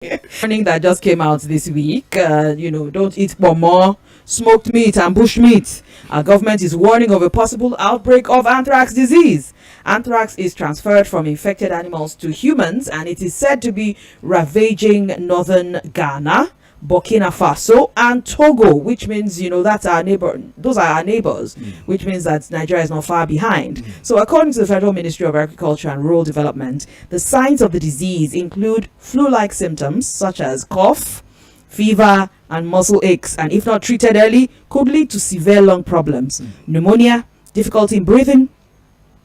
Warning that just came out this week. Don't eat more smoked meat and bush meat. Our government is warning of a possible outbreak of anthrax disease. Anthrax is transferred from infected animals to humans, and it is said to be ravaging northern Ghana, Burkina Faso, and Togo, which means that's our neighbor. Those are our neighbors, which means that Nigeria is not far behind. So, according to the Federal Ministry of Agriculture and Rural Development, the signs of the disease include flu-like symptoms such as cough, fever, and muscle aches, and if not treated early, could lead to severe lung problems, pneumonia, difficulty in breathing,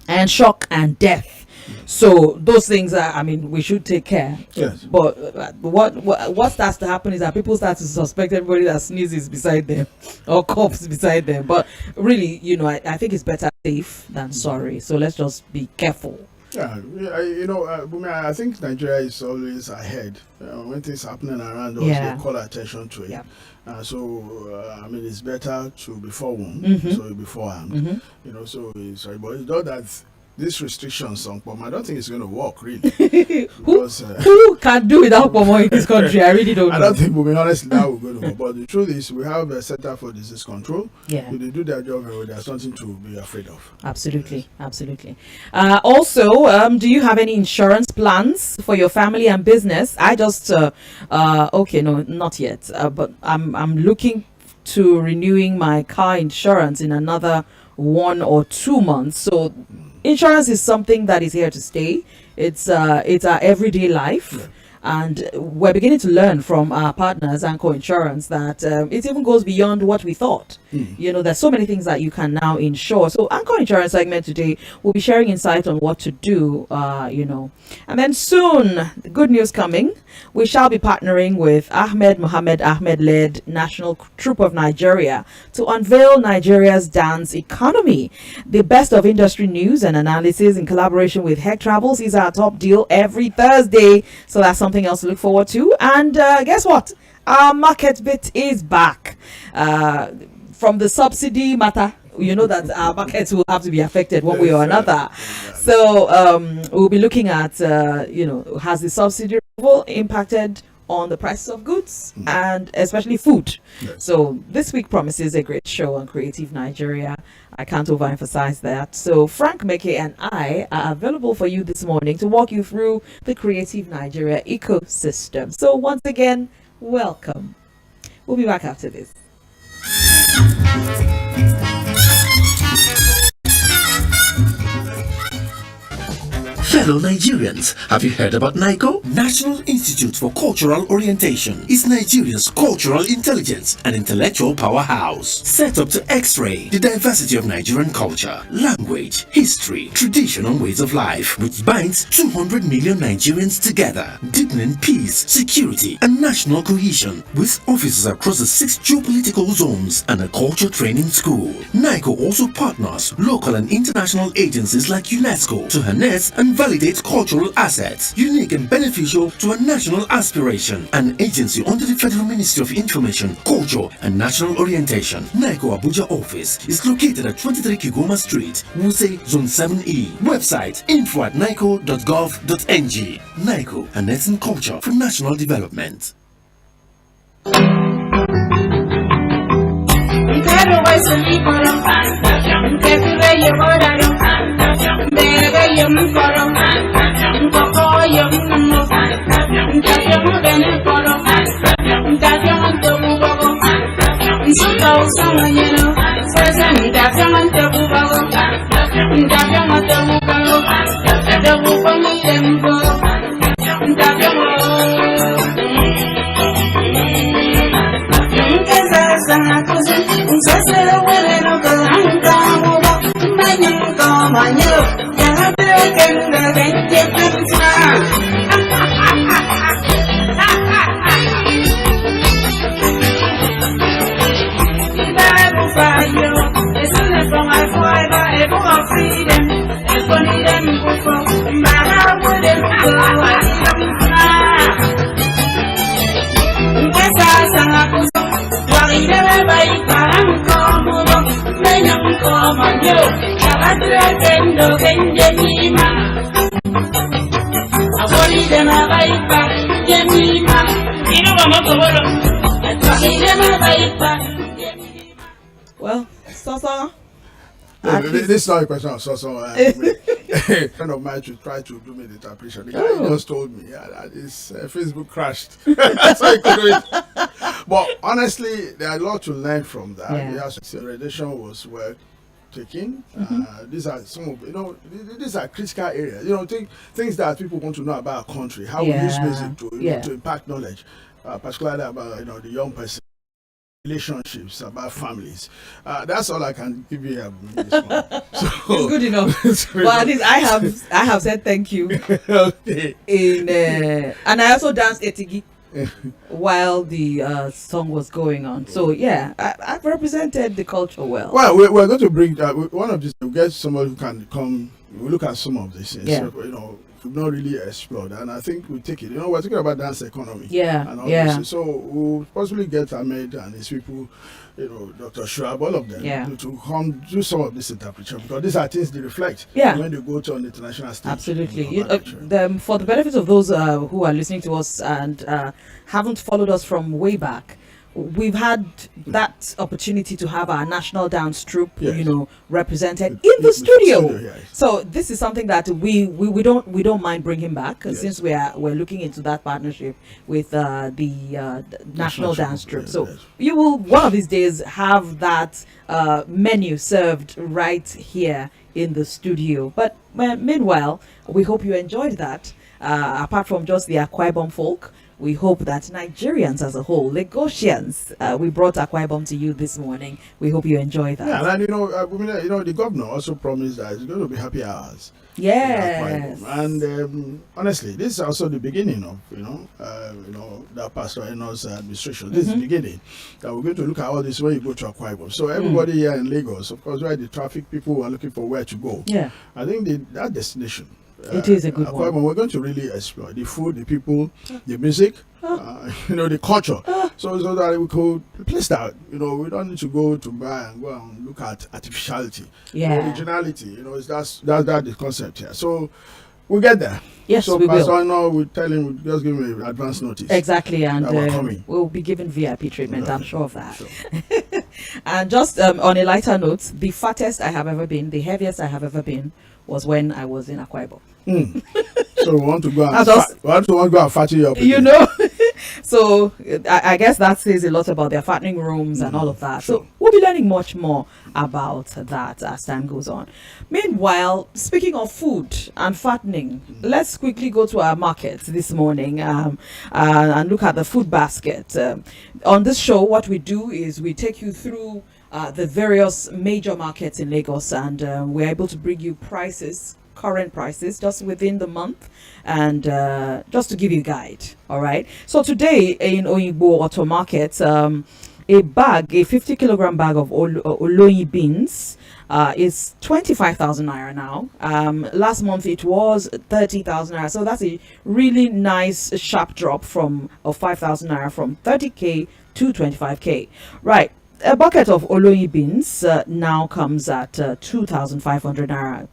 and shock and death. So those things we should take care. Yes. But what starts to happen is that people start to suspect everybody that sneezes beside them or coughs beside them. But really, I think it's better safe than sorry. So let's just be careful. Yeah, Bumi, I think Nigeria is always ahead when things happening around us. Yeah. We call attention to it. Yeah. It's better to be forewarned, so you'll be forearmed. So it's but it's not that these restrictions on Pomo, I don't think it's going to work really. Who can do without Pomo in this country? I really don't know. I don't think, we'll be honest, that will go to work. But the truth is, we have a Center for Disease Control. Yeah. If they do their job very well, there's something to be afraid of. Absolutely. Also, do you have any insurance plans for your family and business? I just, no, not yet. But I'm looking to renewing my car insurance in another 1 or 2 months. So insurance is something that is here to stay. It's our everyday life. Yeah. And we're beginning to learn from our partners, Anchor Insurance, that it even goes beyond what we thought. There's so many things that you can now insure. So Anchor Insurance segment today, we'll be sharing insight on what to do, And then soon, good news coming. We shall be partnering with Mohammed Ahmed-led National Troupe of Nigeria to unveil Nigeria's dance economy. The best of industry news and analysis in collaboration with Heck Travels is our top deal every Thursday. So that's something else to look forward to. And guess what? Our market bit is back. From the subsidy matter, that our markets will have to be affected one way or another. So we'll be looking at, has the subsidy removal impacted on the prices of goods and especially food? Yes. So this week promises a great show on Creative Nigeria. I can't overemphasize that. So Frank Meke and I are available for you this morning to walk you through the Creative Nigeria ecosystem. So once again, welcome. We'll be back after this. Fellow Nigerians, have you heard about NICO? National Institute for Cultural Orientation is Nigeria's cultural intelligence and intellectual powerhouse. Set up to X-ray the diversity of Nigerian culture, language, history, tradition and ways of life, which binds 200 million Nigerians together, deepening peace, security and national cohesion, with offices across the 6 geopolitical zones and a culture training school. NICO also partners local and international agencies like UNESCO to harness and validate cultural assets, unique and beneficial to a national aspiration. An agency under the Federal Ministry of Information, Culture and National Orientation. NICO Abuja office is located at 23 Kigoma Street, Wuse, Zone 7E. Website info@nico.gov.ng. NICO, harnessing culture for national development. Jemima Well, Sasa. This is not a question of a friend of mine to try to do me the interpretation. The guy just told me that his Facebook crashed. So he could do it. But honestly, there are a lot to learn from that. Yeah. Yes, the rendition was well taken. These are some of these are critical areas. Things that people want to know about our country. How we use music to impact knowledge, particularly about the young person. Relationships, about families. That's all I can give you this one. So, it's good enough. But at least I have said thank you. Okay. And I also danced etigi while the song was going on. So yeah, I've represented the culture well. Well, we're going to bring one of these. We'll get somebody who can come. We'll look at some of these things. Yeah. So, we've not really explored, and I think we take it. We're talking about dance economy. Yeah, and all yeah. This. So we'll possibly get Ahmed and his people, Dr. Shuab, all of them, to come do some of this interpretation, because these are things they reflect when they go to an international stage. Absolutely. For the benefit of those who are listening to us and haven't followed us from way back, we've had that opportunity to have our national dance troupe, represented in the studio. Yes. So this is something that we don't mind bringing back, since we're looking into that partnership with the national dance troupe. So you will one of these days have that menu served right here in the studio. But meanwhile, we hope you enjoyed that. Apart from just the Akwa Ibom folk, we hope that Nigerians as a whole, Lagosians, we brought Akwa Ibom to you this morning. We hope you enjoy that. Yeah, and the governor also promised that it's going to be happy hours. Yes. And honestly, this is also the beginning of that Pastor Eno's administration. This is the beginning that we're going to look at all this when you go to Akwa Ibom. So everybody here in Lagos, of course, where the traffic people are looking for where to go. Yeah. I think that destination. It is a good one. We're going to really explore the food, the people, the music, the culture. So that we could place that. We don't need to go and look at artificiality. Yeah. Originality. That's the concept here. So we'll get there. Yes, so we will. Pastor, we'll tell him, we'll just give him an advance notice. Exactly, and we'll be given VIP treatment. I'm sure of that. Sure. And just on a lighter note, the fattest I have ever been, the heaviest I have ever been, was when I was in Akwa Ibom. So we want to go and fatten you up. So I guess that says a lot about their fattening rooms and all of that. Sure. So we'll be learning much more about that as time goes on. Meanwhile, speaking of food and fattening, let's quickly go to our market this morning and look at the food basket. On this show, what we do is we take you through the various major markets in Lagos, and we're able to bring you current prices just within the month, and just to give you a guide. All right, so today in Oyigbo Auto Market, a 50 kilogram bag of Oloyi beans is 25,000 naira now. Last month it was 30,000 naira, so that's a really nice sharp drop of 5,000 naira from 30k to 25k. Right. A bucket of Oloyi beans now comes at 2,500 naira.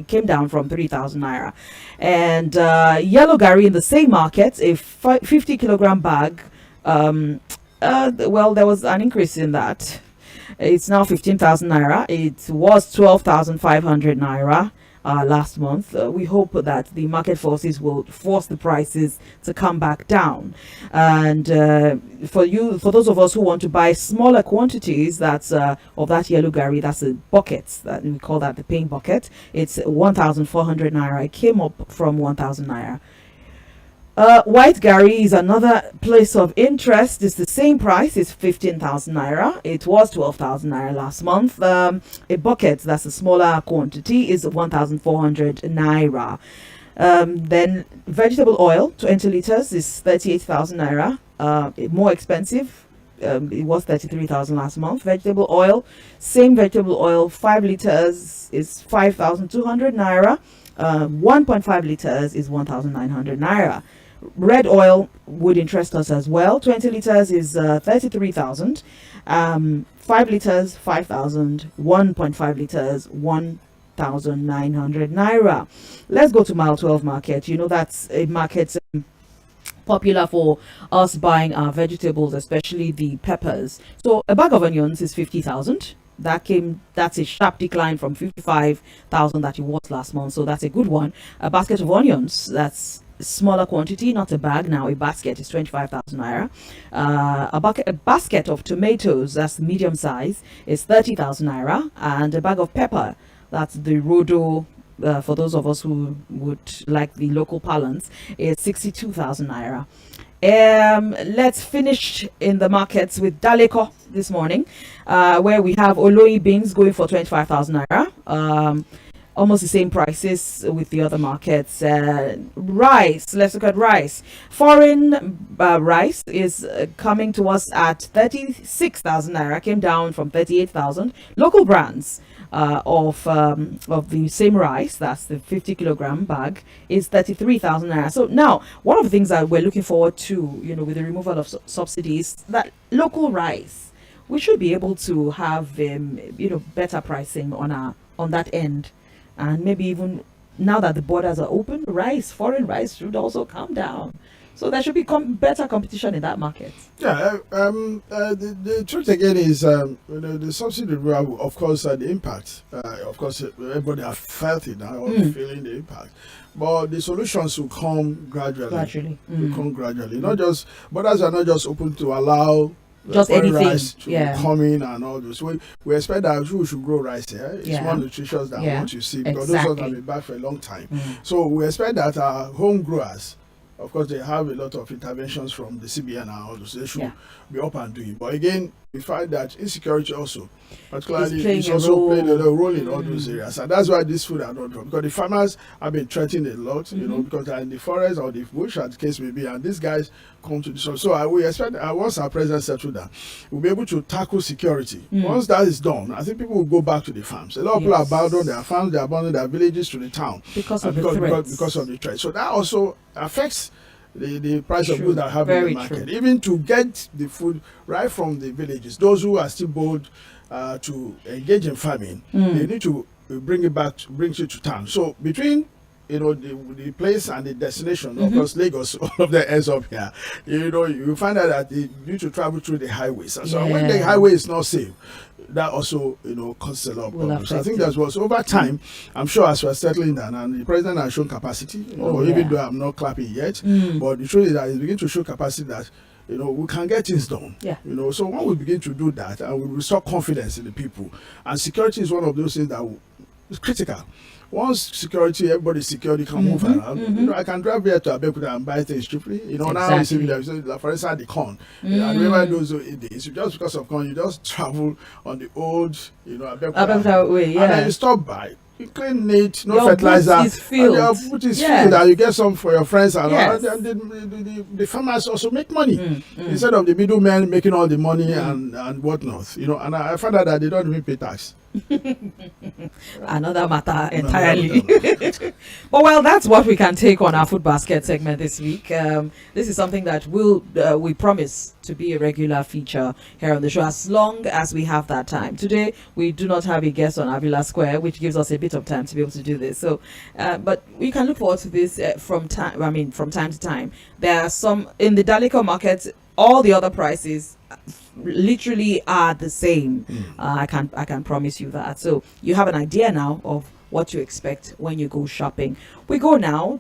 Came down from 3,000 naira. And yellow gari in the same market, a 50 kilogram bag. There was an increase in that. It's now 15,000 naira. It was 12,500 naira. Last month. We hope that the market forces will force the prices to come back down. And for those of us who want to buy smaller quantities, that's of that yellow gari, that's a bucket, that we call that the paying bucket. It's 1,400 naira. It came up from 1,000 naira. White gari is another place of interest. It's the same price. It's 15,000 naira. It was 12,000 naira last month. A bucket, that's a smaller quantity, is 1,400 naira. Then vegetable oil, 20 liters, is 38,000 naira. More expensive. It was 33,000 last month. Vegetable oil, same vegetable oil, 5 liters is 5,200 naira. 1.5 liters is 1,900 naira. Red oil would interest us as well. 20 liters is 33,000. 5 liters 5,000. 1.5 liters 1,900 naira. Let's go to Mile 12 market. That's a market popular for us buying our vegetables, especially the peppers. So a bag of onions is 50,000. That's a sharp decline from 55,000 that it was last month. So that's a good one. A basket of onions, that's smaller quantity, not a bag. Now a basket is 25,000 naira. A basket of tomatoes, that's medium size, is 30,000 naira. And a bag of pepper, that's the Rodo, for those of us who would like the local parlance, is 62,000 naira. Let's finish in the markets with Daleko this morning, where we have Oloi beans going for 25,000 naira. Almost the same prices with the other markets. Rice, let's look at rice. Foreign rice is coming to us at 36,000 naira, came down from 38,000. Local brands of the same rice, that's the 50 kilogram bag, is 33,000 naira. So now, one of the things that we're looking forward to, with the removal of subsidies, that local rice, we should be able to have better pricing on that end. And maybe even now that the borders are open, foreign rice should also come down. So there should be better competition in that market. Yeah, the truth again is, the subsidy removal, of course, the impact. Of course, everybody has felt it now, feeling the impact. But the solutions will come gradually. Will come gradually. Not just borders are not just open to allow just anything rice to come in and all this. We expect that we should grow rice here. It's more nutritious than what you see, because those ones have been back for a long time. So we expect that our home growers, of course, they have a lot of interventions from the CBN and all those. They should be up and doing. But again, we find that insecurity also, particularly, is also playing a role in all those areas. And that's why this food are not dropped. Because the farmers have been threatened a lot, because they're in the forest or the bush, as the case may be. And these guys come to this one. So we expect once our president settled down, we'll be able to tackle security. Once that is done, I think people will go back to the farms. A lot of people abandon their farms, they abandon their villages to the town. Because of the threat. So that also affects the price of goods that have in the market. Even to get the food right from the villages, those who are still bold to engage in farming, they need to bring it to town. So between the place and the destination, of course, Lagos, all of them ends up here. You find out that they need to travel through the highways. And so when the highway is not safe, that also, causes a lot of problems. So I think that's what, over time, I'm sure as we're settling down, and the president has shown capacity, even though I'm not clapping yet, but the truth is that he's beginning to show capacity that, we can get things done. Yeah. So when we begin to do that, and we restore confidence in the people, and security is one of those things that is critical. Once security, everybody's secure, you can move around. I can drive here to Abeokuta and buy things cheaply. Now you see, for instance, the corn. I remember those days, just because of corn, you just travel on the old, Abeokuta way, and then you stop by. You clean neat, no fertilizer. Boot is filled. Your boot is filled, and you get some for your friends. And the farmers also make money instead of the middlemen making all the money and whatnot. And I found out that they don't even pay tax. Another matter entirely. But well, that's what we can take on our food basket segment this week. This is something that we promise to be a regular feature here on the show, as long as we have that time. Today we do not have a guest on Avila Square, which gives us a bit of time to be able to do this. So but we can look forward to this from time to time. There are some in the Daleko market. All the other prices literally are the same. I can promise you that. So you have an idea now of what to expect when you go shopping. We go now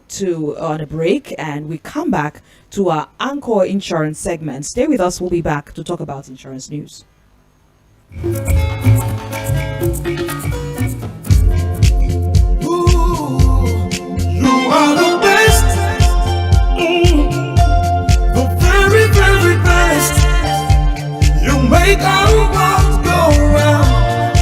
on a break, and we come back to our Anchor Insurance segment. Stay with us. We'll be back to talk about insurance news. Make our world go round.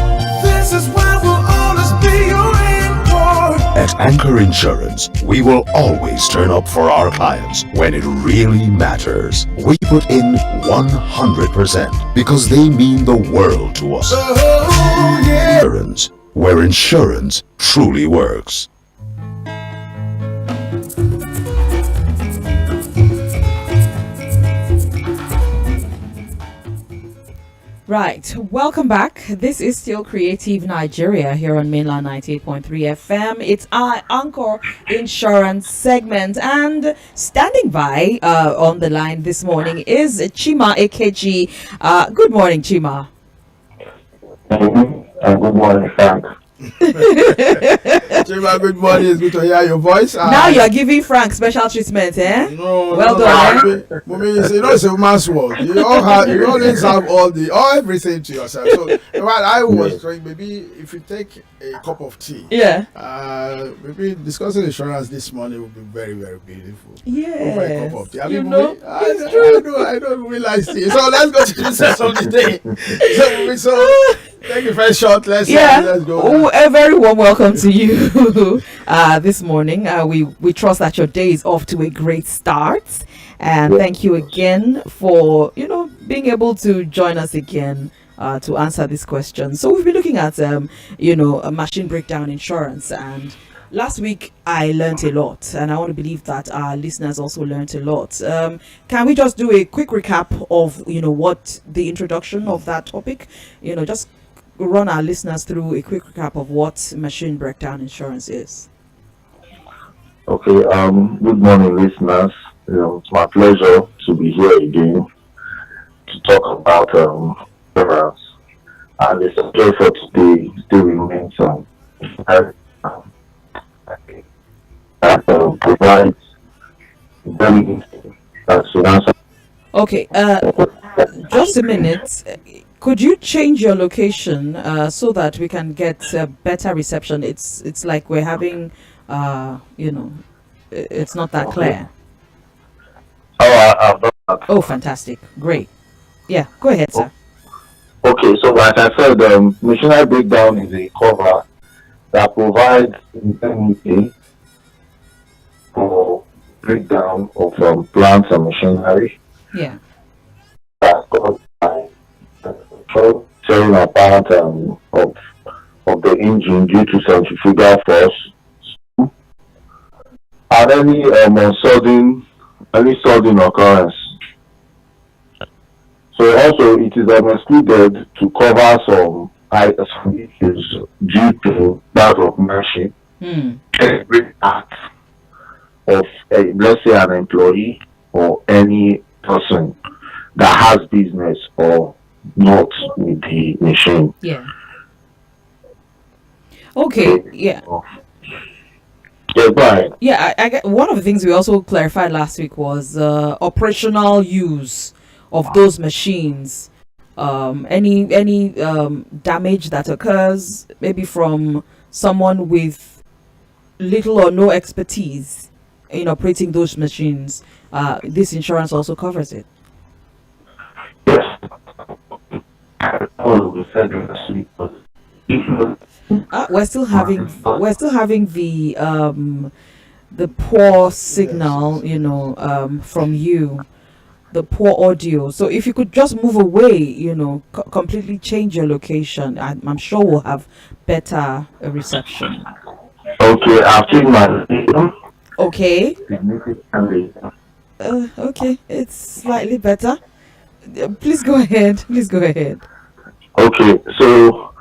This is where we'll always be your reward. At Anchor Insurance, we will always turn up for our clients when it really matters. We put in 100% because they mean the world to us. Oh, yeah. Insurance, where insurance truly works. Right, welcome back. This is still Creative Nigeria here on mainland 98.3 FM. It's our Anchor Insurance segment, and standing by on the line this morning is Chima Akeji. Good morning, Chima. Good morning, Frank. Chima, good morning. It's good to hear your voice. Now you are giving Frank special treatment, eh? No, well done. It's a man's world. You always have everything to yourself. So, while I was trying, maybe if you take a cup of tea, maybe discussing insurance this morning would be very, very beautiful. Yeah, over a cup of tea. I mean, it's true. I don't realize tea. So let's go to the session of the day. Thank you for a short lesson. Let's go. Oh, a very warm welcome to you this morning. We trust that your day is off to a great start, and thank you again for being able to join us again to answer this question. So we've been looking at a machine breakdown insurance, and last week I learned a lot, and I want to believe that our listeners also learned a lot. Can we just do a quick recap of what the introduction of that topic? Just run our listeners through a quick recap of what machine breakdown insurance is. Okay, good morning, listeners. It's my pleasure to be here again to talk about insurance. And the subject for today still remains that provides very financial. Okay, just a minute. Could you change your location so that we can get better reception? It's like we're having, it's not that clear. I've done that. Oh, fantastic. Great. Yeah, go ahead, sir. Okay, so like I said, machinery breakdown is a cover that provides indemnity for breakdown of plants and machinery. Yeah. That's caused by tearing apart of the engine due to centrifugal force, and any sudden occurrence. So also it is excluded to cover some issues due to that of workmanship. Every act of let's say an employee or any person that has business or not with the machine. Yeah. Okay. Yeah. Yeah, right. Yeah, I get one of the things we also clarified last week was operational use of those machines. Any damage that occurs maybe from someone with little or no expertise in operating those machines, this insurance also covers it. Yes. We're still having the poor signal, from you, the poor audio. So if you could just move away, completely change your location, I'm sure we'll have better reception. Okay, I've changed my Okay. Okay, it's slightly better. Please go ahead. Okay, so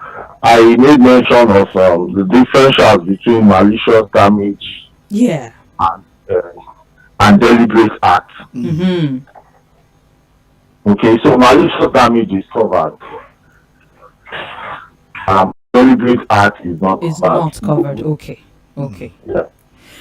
I made mention of the differentials between malicious damage and deliberate act. Mm-hmm. Okay, so malicious damage is covered. Deliberate act is not covered. Okay. Yeah.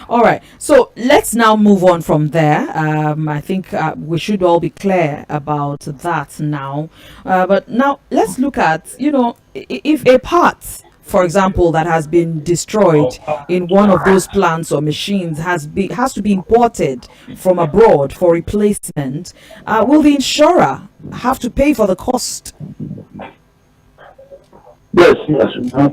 All right. So let's now move on from there. I think we should all be clear about that now. But now let's look at, if a part, for example, that has been destroyed in one of those plants or machines has to be imported from abroad for replacement, will the insurer have to pay for the cost? Yes, we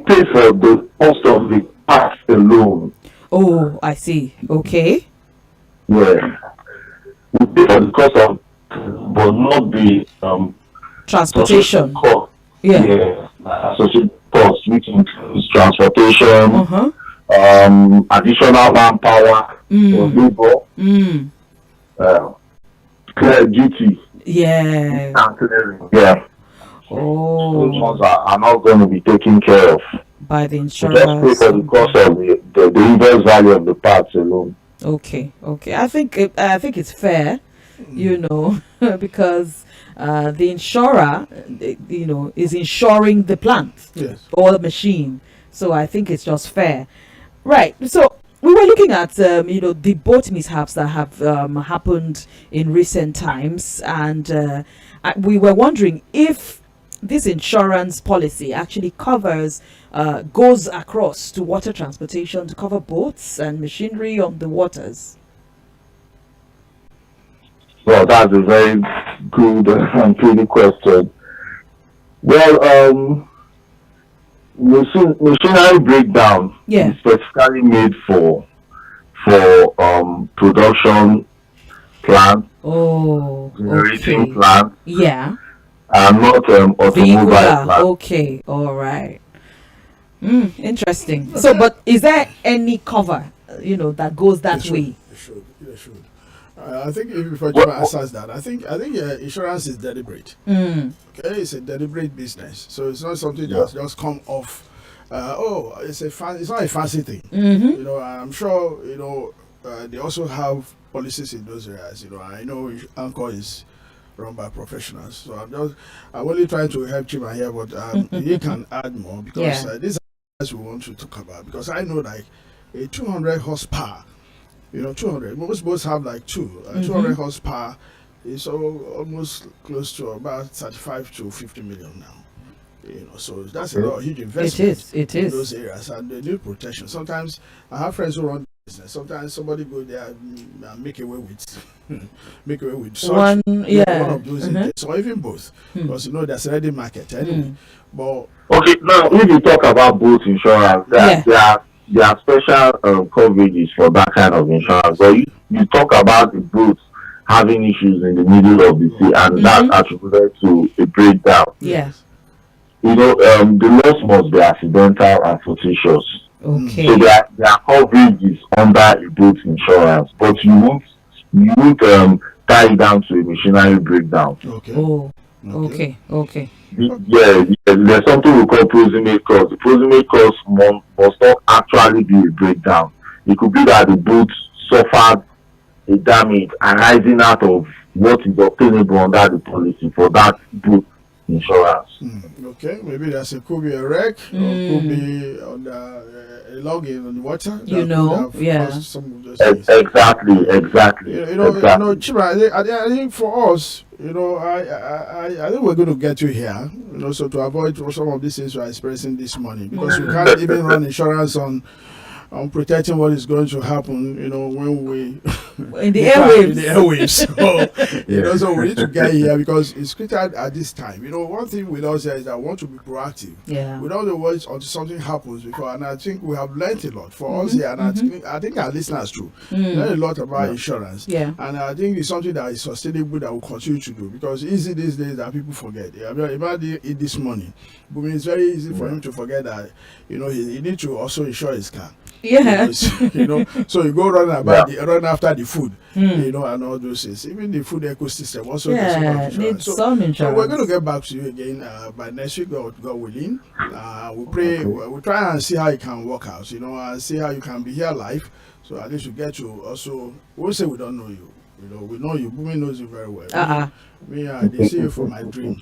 pay for the cost of the part alone. Oh, I see. Okay. Yeah. We pay for the cost of, but not the transportation cost. Yeah. Associated cost, which includes transportation, additional manpower, labor, clear duty. Yeah. Yeah. Those Oh, ones are not going to be taken care of. by the You just pay insurance. for the cost of the inverse value of the parts alone. Okay, okay. I think it's fair, you know, because the insurer, is insuring the plant Yes. or the machine. So I think it's just fair, right? So we were looking at the boat mishaps that have happened in recent times, and we were wondering if this insurance policy actually goes across to water transportation to cover boats and machinery on the waters. Well, that's a very good and pretty question. Well, machinery breakdown Yeah. is specifically made for production plants, Oh, generating okay. plants, Yeah. and not automobile Vehicular. plants. Okay. All right. Interesting. So, but is there any cover, that goes that They should. way? They should. They should. I think if I What- answers that, I think insurance is deliberate. Mm. Okay, it's a deliberate business, so it's not something Yeah. that's just come off. It's not a fancy thing. Mm-hmm. I'm sure they also have policies in those areas. I know Anchor is run by professionals, so I'm only trying to help Chima here, but he can add more because Yeah. these are we want to talk about, because I know like a 200 horsepower. 200. Most boats have like 200 horsepower is almost close to about 35 to 50 million now. So that's a lot of huge investment. It in is. those areas, and they need protection. Sometimes I have friends who run business. Sometimes somebody go there and make away with such One, one yeah. of those intakes, or even both, because there's already market anyway. But Okay, now if you talk about boat insurance, there are special coverages for that kind of insurance. But you talk about the boats having issues in the middle of the sea, and that's attributed to a breakdown. Yeah. The loss must be accidental and fortuitous. Okay. So their coverage is under a boat insurance, but you won't tie it down to a machinery breakdown. okay. Oh. Okay. Yeah, there's something we call proximate cost. The proximate cost must not actually be a breakdown. It could be that the boat suffered a damage arising out of what is obtainable under the policy for that boat insurance. Okay, maybe could be a wreck, or could be on a login on the water. That could have caused some of those things. Exactly. Chima, I think for us, I think we're going to get you here, so to avoid some of these things we are expressing this morning, because we can't even run insurance on protecting what is going to happen, when we In the airwaves. In the airwaves. So we need to get here because it's critical at this time. One thing we know is that we want to be proactive. Yeah. We don't know what until something happens before, and I think we have learned a lot for us here, and I think our listeners too learn a lot about insurance. Yeah. And I think it's something that is sustainable that we'll continue to do, because easy these days that people forget. I mean, imagine it this morning. But it's very easy for him to forget that he needs to also insure his car. Yeah. So you go run after the food, and all those things. Even the food ecosystem also needs some insurance. So we're going to get back to you again by next week, God willing. We pray, we try and see how it can work out, and see how you can be here live. So at least you get to also, we'll say we don't know you. We know you. Bumi knows you very well. Me, they see you from my dream.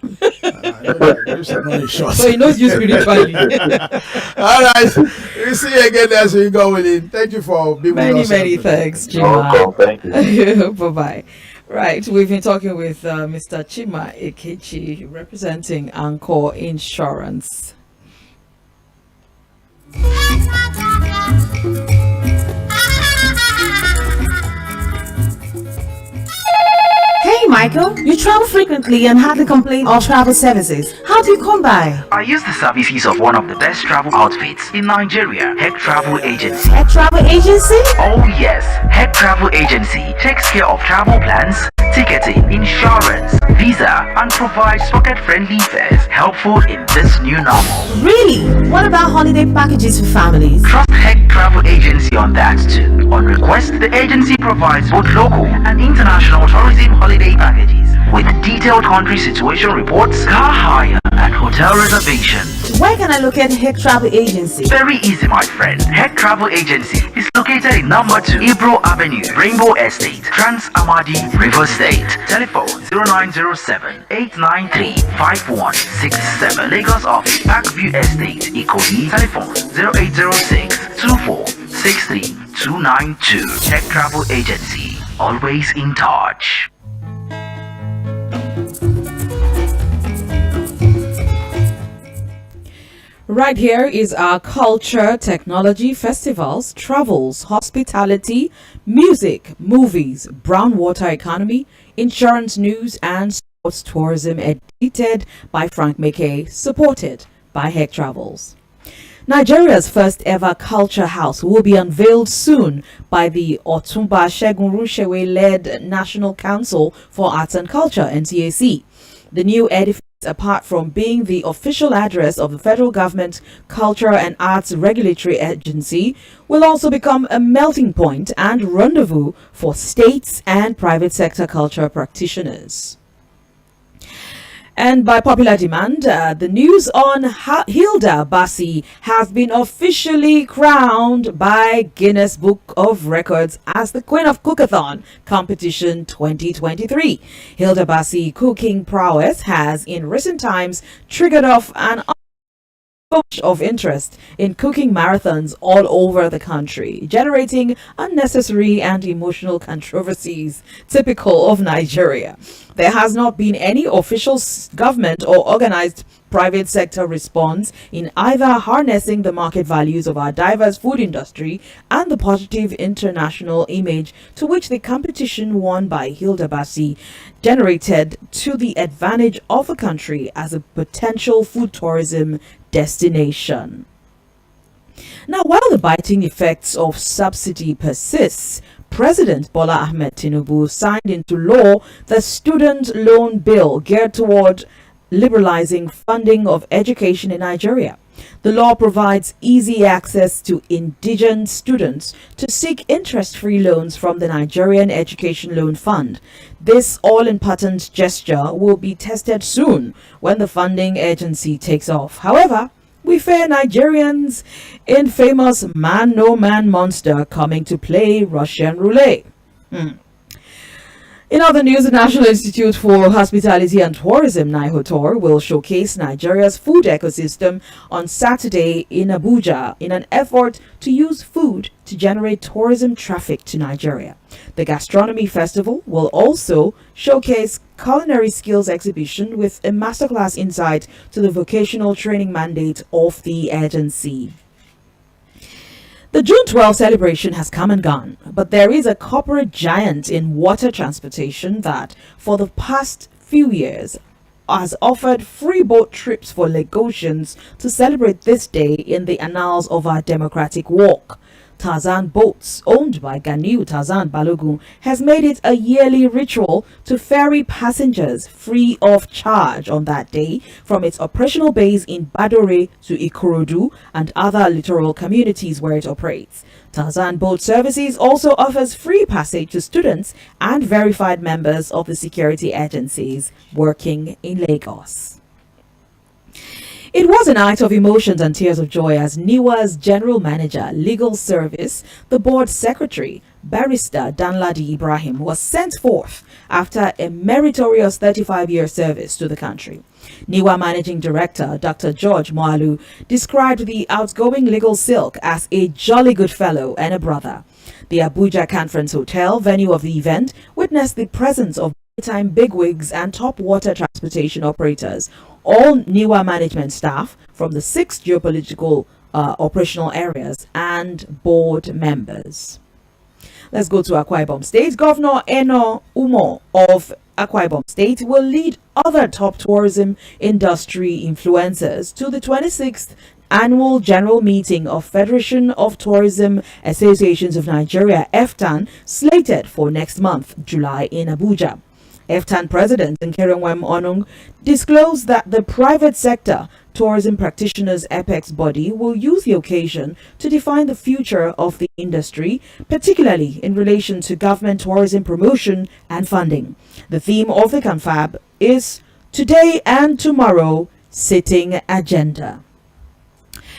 So he knows you spiritually. All right. We'll see you again as we go with it. Thank you for being with us. Many thanks, Chima. Thank you. Bye-bye. Right, we've been talking with Mr. Chima Ekechi, representing Anchor Insurance. Hey Michael, you travel frequently and hardly complain of travel services. How do you come by? I use the services of one of the best travel outfits in Nigeria, Head Travel Agency. Head Travel Agency? Oh yes, Head Travel Agency takes care of travel plans, ticketing, insurance, visa, and provides pocket-friendly fares helpful in this new normal. Really? What about holiday packages for families? Trust Head Travel Agency on that too. On request, the agency provides both local and international tourism holiday packages with detailed country situation reports, car hire, and hotel reservations. Where can I locate Head Travel Agency? Very easy, my friend. Head Travel Agency is located in number 2, Ibro Avenue, Rainbow Estate, Trans Amadi, River State. Telephone 0907-893-5167. Lagos office, Parkview Estate, Ikoyi. Telephone 0806-2463-292. Head Travel Agency, always in touch. Right here is our culture, technology, festivals, travels, hospitality, music, movies, brown water economy, insurance news, and sports tourism, edited by Frank McKay, supported by Heck Travels. Nigeria's first ever culture house will be unveiled soon by the Otumba Segun Rushewe-led National Council for Arts and Culture, NCAC. The new edifice, apart from being the official address of the federal government Culture and Arts Regulatory Agency, will also become a melting point and rendezvous for states and private sector culture practitioners. And by popular demand, the news on Hilda Bassi has been officially crowned by Guinness Book of Records as the Queen of Cookathon Competition 2023. Hilda Bassi cooking prowess has in recent times triggered off an much of interest in cooking marathons all over the country, generating unnecessary and emotional controversies typical of Nigeria. There has not been any official government or organized private sector response in either harnessing the market values of our diverse food industry and the positive international image to which the competition won by Hilda Bassi generated to the advantage of the country as a potential food tourism destination. Now, while the biting effects of subsidy persists, President Bola Ahmed Tinubu signed into law the student loan bill geared toward liberalizing funding of education in Nigeria. The law provides easy access to indigent students to seek interest-free loans from the Nigerian Education Loan Fund. This all-important gesture will be tested soon when the funding agency takes off. However, we fear Nigerians in famous man-no-man monster coming to play Russian roulette. In other news, the National Institute for Hospitality and Tourism, NIHOTOR, will showcase Nigeria's food ecosystem on Saturday in Abuja in an effort to use food to generate tourism traffic to Nigeria. The Gastronomy Festival will also showcase culinary skills exhibition with a masterclass insight to the vocational training mandate of the agency. The June 12 celebration has come and gone, but there is a corporate giant in water transportation that, for the past few years, has offered free boat trips for Lagosians to celebrate this day in the annals of our democratic walk. Tarzan Boats, owned by Ganiu Tarzan Balogun, has made it a yearly ritual to ferry passengers free of charge on that day from its operational base in Badore to Ikorodu and other littoral communities where it operates. Tarzan Boat Services also offers free passage to students and verified members of the security agencies working in Lagos. It was a night of emotions and tears of joy as NIWA's General Manager, Legal Service, the Board Secretary, Barrister Danladi Ibrahim, was sent forth after a meritorious 35-year service to the country. NIWA Managing Director, Dr. George Moalu, described the outgoing legal silk as a jolly good fellow and a brother. The Abuja Conference Hotel, venue of the event, witnessed the presence of time bigwigs and top water transportation operators, all NIWA management staff from the 6 geopolitical operational areas, and board members. Let's go to Akwa Ibom State. Governor Eno Umo of Akwa Ibom State will lead other top tourism industry influencers to the 26th annual general meeting of Federation of Tourism Associations of Nigeria, FTAN, slated for next month, July, in Abuja. FTAN President Nkerenwem Onung disclosed that the private sector tourism practitioners apex body will use the occasion to define the future of the industry, particularly in relation to government tourism promotion and funding. The theme of the confab is Today and Tomorrow, sitting agenda.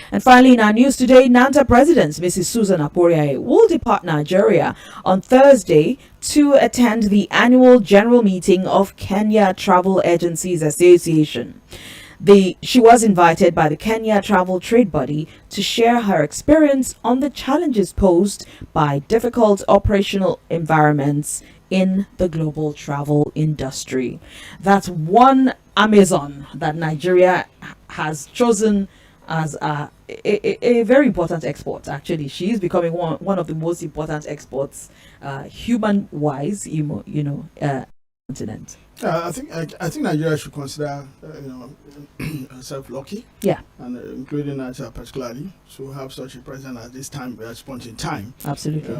And finally, in our news today, NANTA President Mrs. Susan Akporiaye will depart Nigeria on Thursday to attend the annual general meeting of Kenya Travel Agencies Association. She was invited by the Kenya Travel Trade Body to share her experience on the challenges posed by difficult operational environments in the global travel industry. That's one Amazon that Nigeria has chosen as a very important export. Actually, she is becoming one of the most important exports, human-wise, continent. I think Nigeria should consider herself lucky. Yeah, and including Naija particularly to have such a president at this point in time. Absolutely.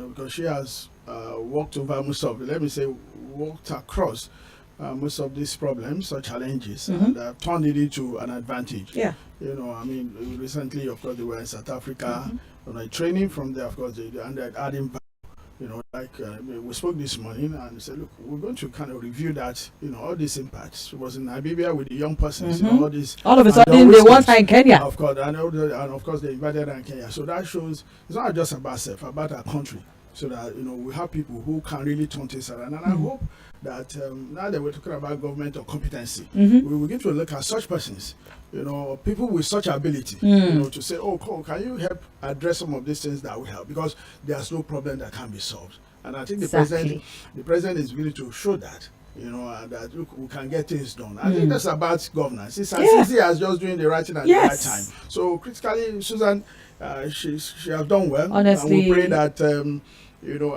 Because she has walked over most of, walked across most of these problems or challenges and turned it into an advantage. Yeah. Recently, of course, they were in South Africa on a training. From there, of course, and they're adding value. We spoke this morning and said, look, we're going to kind of review that, all these impacts. It was in Namibia with the young persons, all of a sudden they want her in Kenya. Of course, and of course they invited her in Kenya. So that shows it's not just about self, about our country. So that, we have people who can really turn things around. And I hope that now that we're talking about government or competency, we will get to look at such persons, people with such ability, to say, oh, can you help address some of these things that will help? Because there's no problem that can be solved. And I think the president is willing to show that, that look, we can get things done. I think that's about governance. It's as easy as just doing the right thing at the right time. So critically, Susan, she has done well. Honestly, and we pray that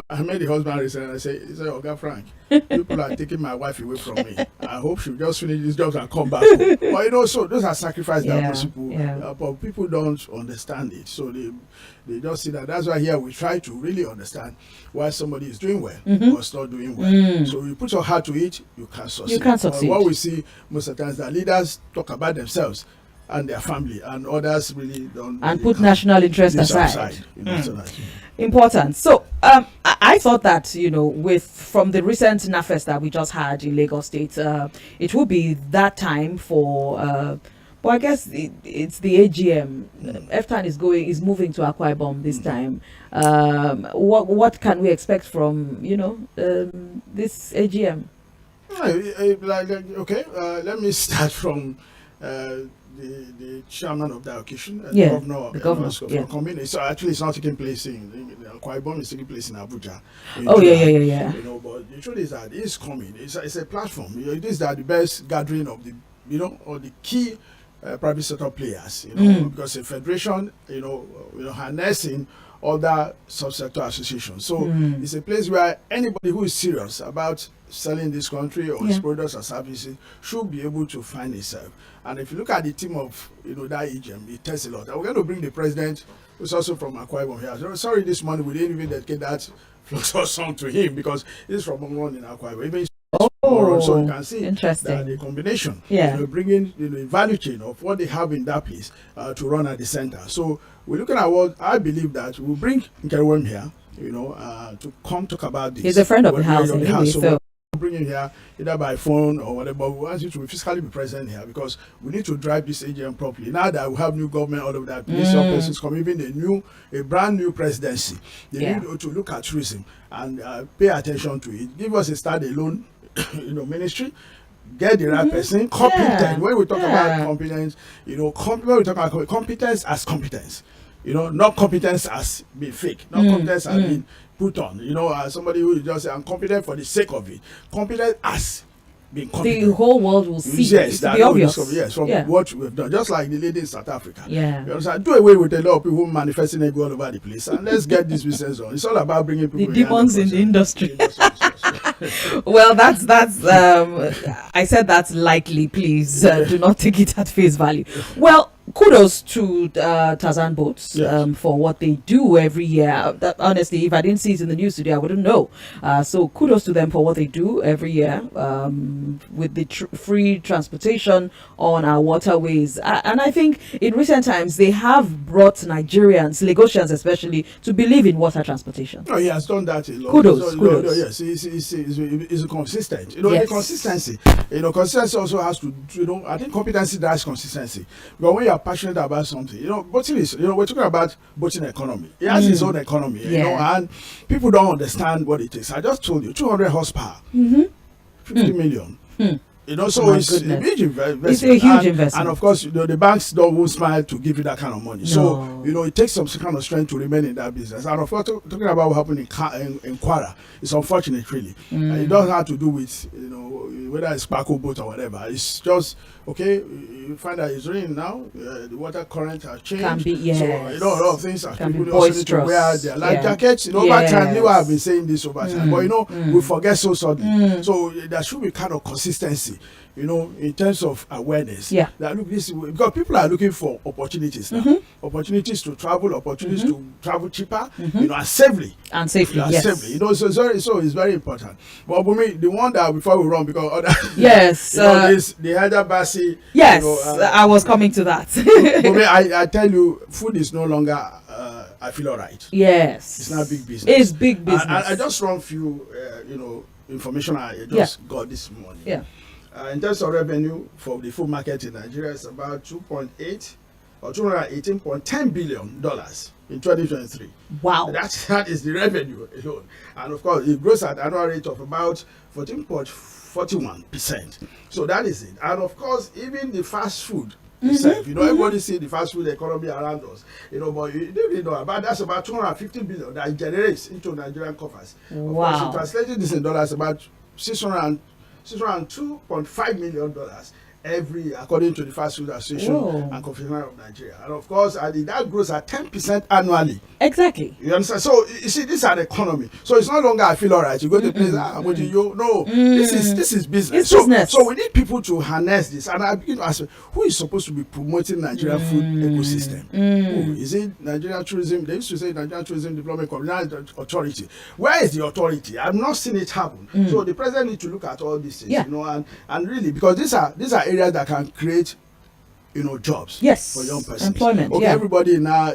I met the husband recently and I said, Oga Frank, people are taking my wife away from me. I hope she'll just finish this job and come back home. But so those are sacrifices that most people, but people don't understand it. So they just see that. That's why here we try to really understand why somebody is doing well or is not doing well. So you put your heart to it, you can succeed. You can succeed. What we see most of the times that leaders talk about themselves and their family, and others really don't. And put national interest aside. Important. So I thought that from the recent NAFES that we just had in Lagos State, it will be that time for. But I guess it's the AGM. FTAN is moving to Akwa Ibom this time. What can we expect from this AGM? Let me start from the chairman of the occasion, the governor. So actually, it's not taking place in Akwa Ibom. It's taking place in Abuja. Yeah. But the truth is that it's coming. It's a platform. These are the best gathering of the or the key private sector players. Because a federation, harnessing other subsector associations. So it's a place where anybody who is serious about selling this country or its products or services should be able to find itself. And if you look at the team of that EGM, it tells a lot. And we're going to bring the president, who's also from Akwa Ibom here. Sorry, this morning we didn't even dedicate that Flux song to him because he's from one in Akwa Ibom. Even so you can see that the combination, bringing the value chain of what they have in that place to run at the center. So we're looking at what I believe that we'll bring Nkerewem here, to come talk about this. He's a friend of the house anyway, so we'll bring him here either by phone or whatever. But we want you to physically be present here because we need to drive this AGM properly. Now that we have new government all over that place, some persons come, even a brand new presidency, they need to look at tourism and pay attention to it. Give us a standalone ministry, get the right person, competent. When we talk about competence, when we talk about competence as competence, not competence as being fake, not competence as being put on, somebody who just say I'm competent for the sake of it, competent as being competent. The whole world will see. Yes, that will be obvious. From what we've done, just like the lady in South Africa. Yeah. You understand? Do away with a lot of people manifesting ego all over the place, and let's get this business on. It's all about bringing people. The demons in the industry. Well, that's I said that's likely. Please do not take it at face value. Well, kudos to Tarzan Boats Yes. for what they do every year. That, honestly, if I didn't see it in the news today, I wouldn't know. So kudos to them for what they do every year with the free transportation on our waterways. And I think in recent times, they have brought Nigerians, Lagosians especially, to believe in water transportation. No, he has done that a lot. Kudos, kudos. No, yes, he's consistent. You know, Yes. the consistency. You know, consistency also has to. You know, I think competency drives consistency. But when you are passionate about something, you know, boating is. You know, we're talking about boating economy. It has its own economy. You know, and people don't understand what it is. I just told you, 200 horsepower, 50 million. You know, so My it's a goodness. huge investment. It's a huge and, investment. And of course, you know, the banks won't smile to give you that kind of money. So, No. you know, it takes some kind of strength to remain in that business. And of course, talking about what happened in Kwara, it's unfortunate, really. It doesn't have to do with, you know, whether it's sparkle boat or whatever. It's just, okay, you find that it's raining now, the water current has changed. Can be, So, yes. you know, a lot of things. Can be People also need to wear boisterous. their life Yeah. jackets. You know, over time, you Yes. have been saying this over time. But, you know, we forget so suddenly. So, there should be kind of consistency, you know, in terms of awareness. Yeah. That look, this because people are looking for opportunities now. Opportunities to travel, opportunities to travel cheaper, you know, and safely. And safely, And yes. safely. You know, so it's very important. But for me, the one that before we run, because other Yes, you know, this the Haida Basi. Yes, You know, I was coming to that. for me, I tell you, food is no longer. I feel alright. Yes. It's not big business. It's big business. I just run few, you know, information I just got this morning. Yeah. In terms of revenue for the food market in Nigeria, it's about 2.8 or $218.10 billion in 2023. Wow. That is the revenue alone. And of course, it grows at an annual rate of about 14.41%. So that is it. And of course, even the fast food itself, you know, everybody see the fast food economy around us, you know, but you don't really know about that's about 250 billion that it generates into Nigerian coffers. Wow. Of course, translating this in dollars, about $602.5 million every year, according to the Fast Food Association Whoa. and Confederation of Nigeria. And of course, that grows at 10% annually. Exactly. You understand? So you see, this is an economy. So it's no longer I feel alright. You go to the place, I'm going to you. No, this is business. It's business. So we need people to harness this. And I begin to ask, who is supposed to be promoting Nigerian food ecosystem? Who? Is it Nigerian Tourism? They used to say Nigerian Tourism Development Authority. Where is the authority? I've not seen it happen. So the president needs to look at all these things, Yeah. you know, and really because these are areas that can create, you know, jobs. Yes. For young persons. Employment. Okay, Yeah. everybody now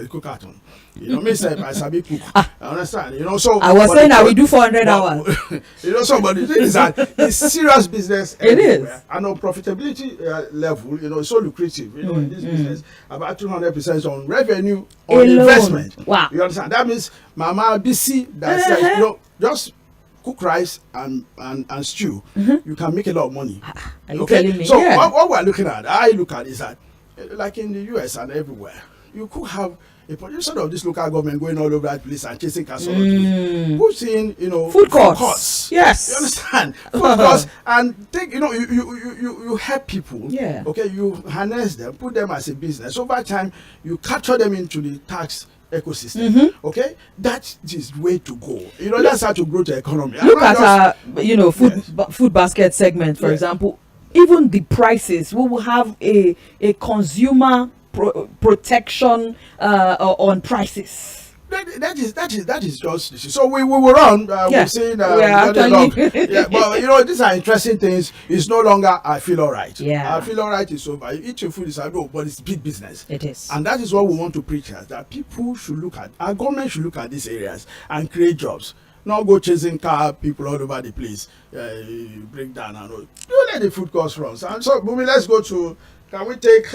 cook at home. You know, me say I sabi cook. I understand. You know, so I was but saying the- I will do 400 but- hours. You know, so but the thing is that it's serious business. It is. everywhere. And on profitability level, you know, it's so lucrative. You know, in this business, about 200% on revenue on Alone. investment. Wow. You understand? That means Mama BC that says, you know, just cook rice and stew, you can make a lot of money. Are you telling me? So Yeah. what we're looking at, I look at is that, like in the US and everywhere, you could have a instead of this local government going all over that place and chasing castle, push in, you know, Food courts. Yes. You understand? Food courts and take, you know, you help people. Yeah. Okay, you harness them, put them as a business. Over time, you capture them into the tax ecosystem. Okay, that is the way to go. You know, that's how to grow the economy. Look I'm not at our, you know, food Yes. food basket segment, for Yes. example. Even the prices, we will have a consumer protection on prices. That is just this. So we will run. Yeah. We're saying We are very long. actually- Yeah, but you know these are interesting things. It's no longer I feel alright. Yeah. I feel alright is over. You eat your food is no, but it's big business. It is. And that is what we want to preach as that people should look at. Our government should look at these areas and create jobs. Not go chasing car people all over the place. Break down and all. You let the food cost run. So, Bumi, let's go to. Can we take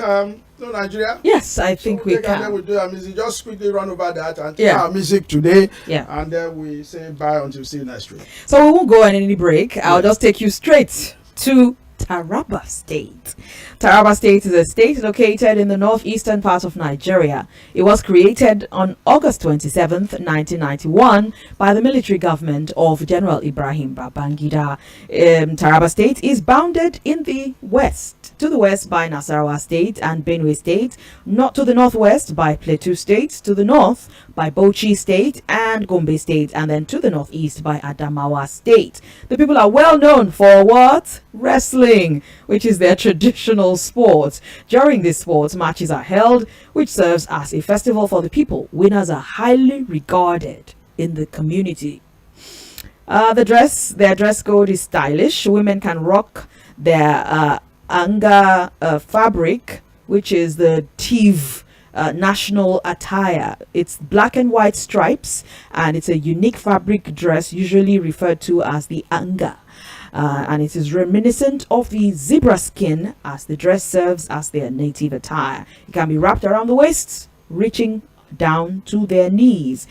Nigeria? Yes, I think we And then can. we do our music. Just quickly run over that and take Yeah. our music today. Yeah. And then we say bye until we see you next week. So we won't go on any break. I'll just take you straight to Taraba State. Taraba State is a state located in the northeastern part of Nigeria. It was created on August 27th, 1991 by the military government of General Ibrahim Babangida. Taraba State is bounded in the west, to the west by Nasarawa State and Benue State, not to the northwest by Plateau State, to the north by Bauchi State and Gombe State, and then to the northeast by Adamawa State. The people are well known for what? wrestling, which is their traditional sport. During this sport, matches are held, which serves as a festival for the people. Winners are highly regarded in the community. Their dress code is stylish. Women can rock their anga fabric, which is the Tiv national attire. It's black and white stripes, and it's a unique fabric dress usually referred to as the anga. And it is reminiscent of the zebra skin, as the dress serves as their native attire. It can be wrapped around the waist, reaching down to their knees.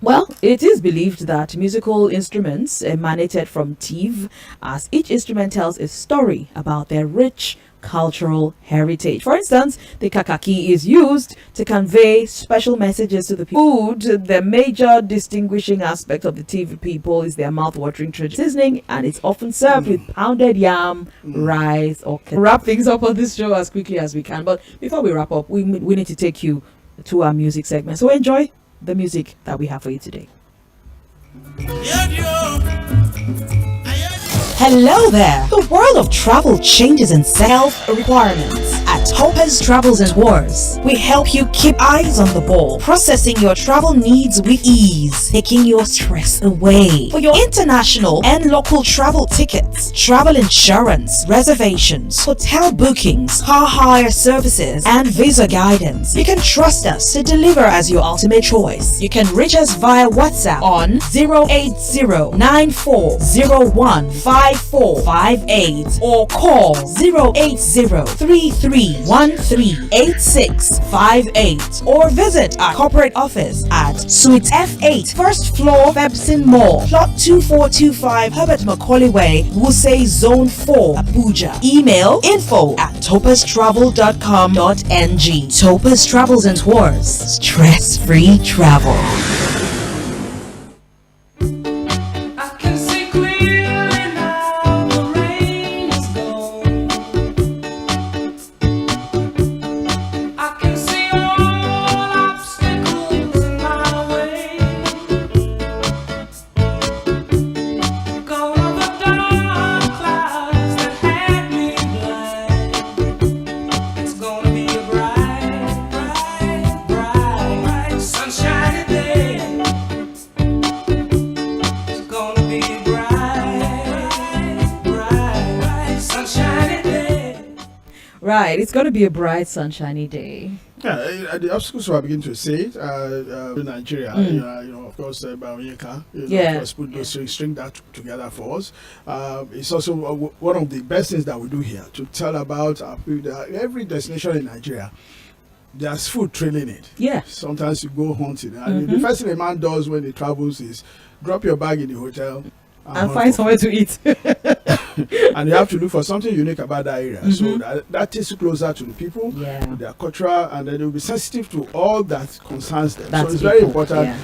Well, it is believed that musical instruments emanated from Tiv, as each instrument tells a story about their rich cultural heritage. For instance, the kakaki is used to convey special messages to the people. Food, the major distinguishing aspect of the Tiv people, is their mouth-watering seasoning, and it's often served with pounded yam, rice, or wrap things up on this show as quickly as we can. But before we wrap up, we need to take you to our music segment. So enjoy the music that we have for you today. Hello there! The world of travel changes in self-requirements. At Topaz Travels and Tours, we help you keep eyes on the ball, processing your travel needs with ease, taking your stress away. For your international and local travel tickets, travel insurance, reservations, hotel bookings, car hire services, and visa guidance, you can trust us to deliver as your ultimate choice. You can reach us via WhatsApp on 08094015458 or call 08033138658 or visit our corporate office at Suite F8, first floor, Febson Mall, plot 2425 Herbert Macaulay Way, Wuse Zone 4, Abuja. Email info@topaztravel.com.ng. Topaz Travels and Tours. Stress-free travel. Right, it's going to be a bright, sunshiny day. Yeah, the obstacles are beginning to say it. In Nigeria, of course, Bauyeka, of course, put those string that together for us. It's also one of the best things that we do here to tell about every destination in Nigeria. There's food trailing it. Yeah. Sometimes you go hunting. The first thing a man does when he travels is drop your bag in the hotel and find somewhere to eat. And you have to look for something unique about that area. So that takes you closer to the people, their culture, and then they'll be sensitive to all that concerns them. So it's very important. Yeah.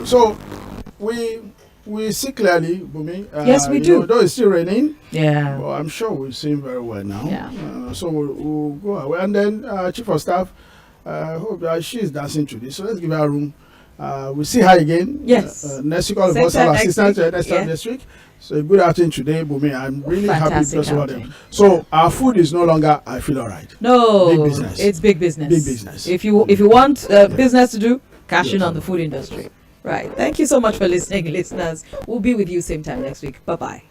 So we see clearly, Bumi. Yes, we do. Though it's still raining. Yeah. Well, I'm sure we'll see very well now. Yeah. So we'll go away. And then Chief of Staff, hope she's dancing to this. So let's give her room. We'll see her again. Yes. Next week, all of us are assistants next week. So good afternoon today, Bumi. I'm really happy because of them. So our food is no longer I feel alright. No, big business. It's big business. Big business. If you want business to do, cash in on the food industry. Right. Thank you so much for listening, listeners. We'll be with you same time next week. Bye bye.